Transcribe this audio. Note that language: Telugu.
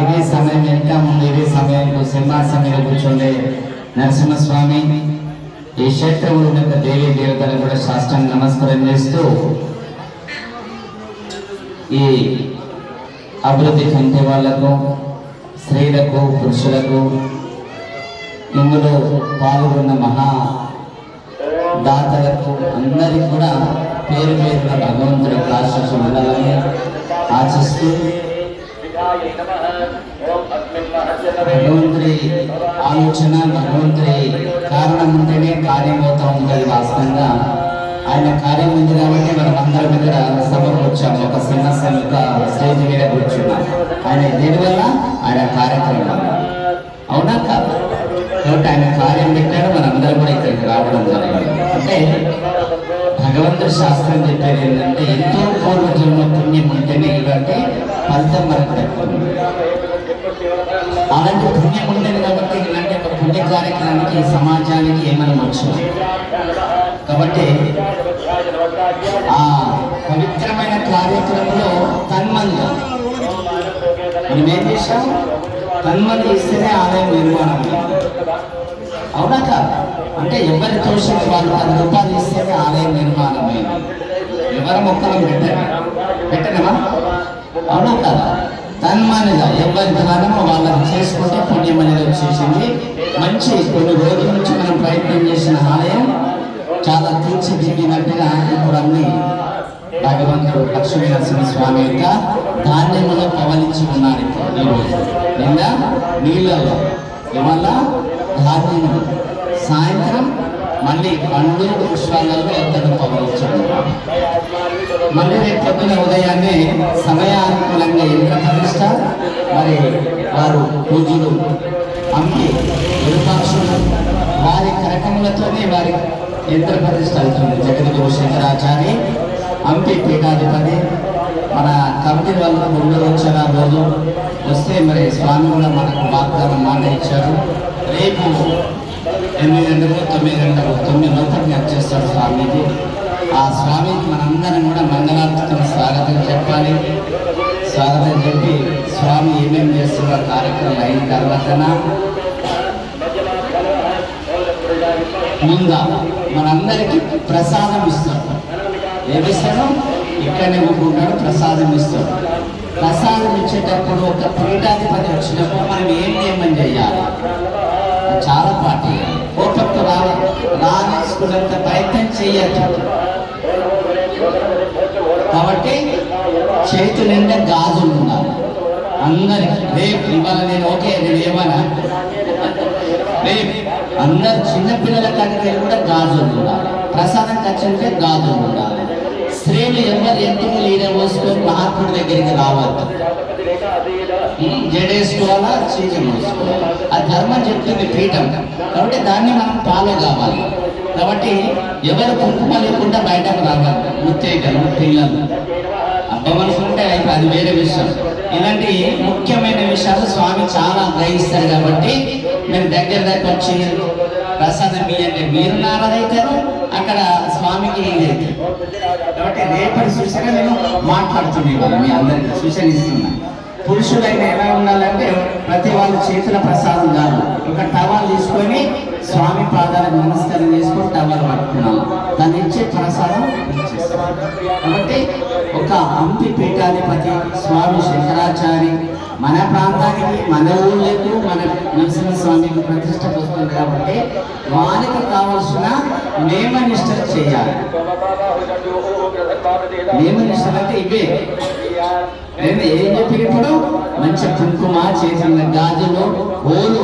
ఇదే సమయం ఇంకా ముందు ఇదే సమయంలో సింహాసనం కూర్చుండే నరసింహస్వామి ఈ క్షేత్రంలో ఉన్న దేవీ దేవతలను కూడా సాష్టాంగ నమస్కారం చేస్తూ ఈ అభివృద్ధి చెందే వాళ్లకు, స్త్రీలకు, పురుషులకు, ఇందులో పాల్గొన్న మహా దాతలకు అందరికీ కూడా పేరు పేరున భగవంతుడి ఆశీస్సులు ఉండాలని ఆశిస్తూ భగవంతుడి ఆలోచన, భగవంతుడి కారణం ఉంటేనే కార్యం అవుతూ ఉంటుంది. వాస్తవంగా ఆయన కార్యం ఉంది కాబట్టి మనం అందరం ఇక్కడ సభకు వచ్చాము. ఒక సింహాసనం యొక్క స్టేజ్ మీద కూర్చున్నాం. ఆయన దేనివల్ల ఆయన కార్యక్రమం అవునా కాదు కాబట్టి ఆయన కార్యం పెట్టాడు. మనందరం కూడా ఇక్కడికి రావడం జరిగింది. అంటే భగవంతుడి శాస్త్రం చెప్పేది ఏంటంటే ఎంతో పూర్వజన్మ పుణ్యం ఉంటేనే ఇలాంటి ఫలితం మనకు దక్కుతుంది. అలాంటి పుణ్యం ఉండేది కాబట్టి ఇలాంటి ఒక పుణ్య కార్యక్రమానికి సమాజానికి ఏమైనా వచ్చింది కాబట్టి ఆ పవిత్రమైన కార్యక్రమంలో తన్మంది మనం ఏం చేశాం? తన్మంది ఇస్తేనే ఆలయం నిర్మాణం. అవునా కాదు? అంటే ఎవరి తోషం వాళ్ళు 10 రూపాయలు ఇస్తేనే ఆలయం నిర్మాణమైంది. ఎవరి మొక్కలు పెట్టనమా? అవునా కాదా? తన్మానిగా ఎవరి ధనమో వాళ్ళని చేసుకుంటే పుణ్యం అనేది వచ్చేసింది. మంచి కొన్ని రోజుల నుంచి మనం ప్రయత్నం చేసిన ఆలయం చాలా తీర్చిదిద్దినట్టుగా ఇప్పుడు అన్ని భగవంతుడు లక్ష్మీ నరసింహస్వామి యొక్క ధాన్యములో పవలించి ఉన్నాడు. ఈరోజు నిన్న నీళ్ళలో ఇవాళ ధాన్యములు, సాయంత్రం మళ్ళీ పండ్లు పుష్పాలలో అతను పవలించాడు. మళ్ళీ రేపు పొద్దున ఉదయాన్నే సమయానుకూలంగా యంత్ర ప్రతిష్ట, మరి వారు పూజలు అమ్మి విరూపాక్షులు వారి కరకములతోనే వారి యంత్ర ప్రతిష్ట అవుతుంది. జగద్గురు శంకరాచార్య హంపి పీఠాధిపతి మన కమిటీ వాళ్ళు ముందు వచ్చారు. ఆ రోజు వస్తే మరి స్వామి కూడా మనకు వాగ్దానం మాట ఇచ్చారు. రేపు 8 గంటలకు 9 గంటలకు 9 లోపలికి వచ్చేస్తారు స్వామికి. ఆ స్వామికి మనందరం కూడా మంగళార్తితో స్వాగతం చెప్పాలి. స్వాగతం చెప్పి స్వామి ఏమేమి చేస్తున్న కార్యక్రమం అయిన తర్వాత ముందా మనందరికీ ప్రసాదం ఇస్తాడు. ఏమిస్తాడు? ఇక్కడనే ఊరుకుంటాడు, ప్రసాదం ఇస్తాడు. ప్రసాదం ఇచ్చేటప్పుడు ఒక పీఠాధిపతి వచ్చినప్పుడు మనం ఏం నియమం చేయాలి? చాలా పాటి ఓపెన్ రానేసుకున్నంత ప్రయత్నం చేయొచ్చు. కాబట్టి చేతి నిండా గాజులు ఉండాలి అందరికి. రేపు ఇవాళ నేను నేను ఏమన్నా రేపు అందరు చిన్నపిల్లల దగ్గర కూడా గాజులు ఉండాలి. ప్రసాదం ఖర్చుంటే గాజులు ఉండాలి. స్త్రీలు ఎవరు ఎంటికి లీన పోసుకొని మహాత్ముడి దగ్గరికి రావద్దు. జడేసుకోవాలా, చీకం వేసుకోవాలా. ఆ ధర్మం చెప్తుంది పీఠం. కాబట్టి దాన్ని మనం ఫాలో కావాలి. కాబట్టి ఎవరు కుంకుమ లేకుండా బయటకు రావాలి. ముత్తైదలు, పిల్లలు, అబ్బ మనుషులు ఉంటే అది వేరే విషయం. ఇలాంటి ముఖ్యమైన విషయాలు స్వామి చాలా గ్రహిస్తారు. కాబట్టి మీరు దగ్గర వచ్చి ప్రసాదం ఇవ్వండి. మీరు నారాదైతారు, అక్కడ స్వామికి ఇదైతే. కాబట్టి రేపటి సూచన నేను మాట్లాడుతున్నాను, మీ అందరికీ సూచన ఇస్తున్నా. పురుషులైన ఎలా ఉండాలంటే ప్రతి వాళ్ళ చేతుల ప్రసాదం కాదు, ఒక టవల్ తీసుకొని స్వామి పాదాలకు నమస్కారం చేసుకొని టవల్ పట్టుకున్నాము. దాన్ని ఇచ్చే ప్రసాదం ఇచ్చేస్తాం. కాబట్టి ఒక హంపి పీఠాధిపతి స్వామి శంకరాచారి మన ప్రాంతానికి, మన ఊళ్ళకు, మన నరసింహస్వామికి ప్రతిష్టకు వస్తుంది. కాబట్టి వారికి కావాల్సిన నియమనిష్టలు చేయాలి. నియమనిష్టలు అంటే ఇవే. ఏం చెప్పినప్పుడు మంచి కుంకుమ, చేసిన గాజులు, ఓలు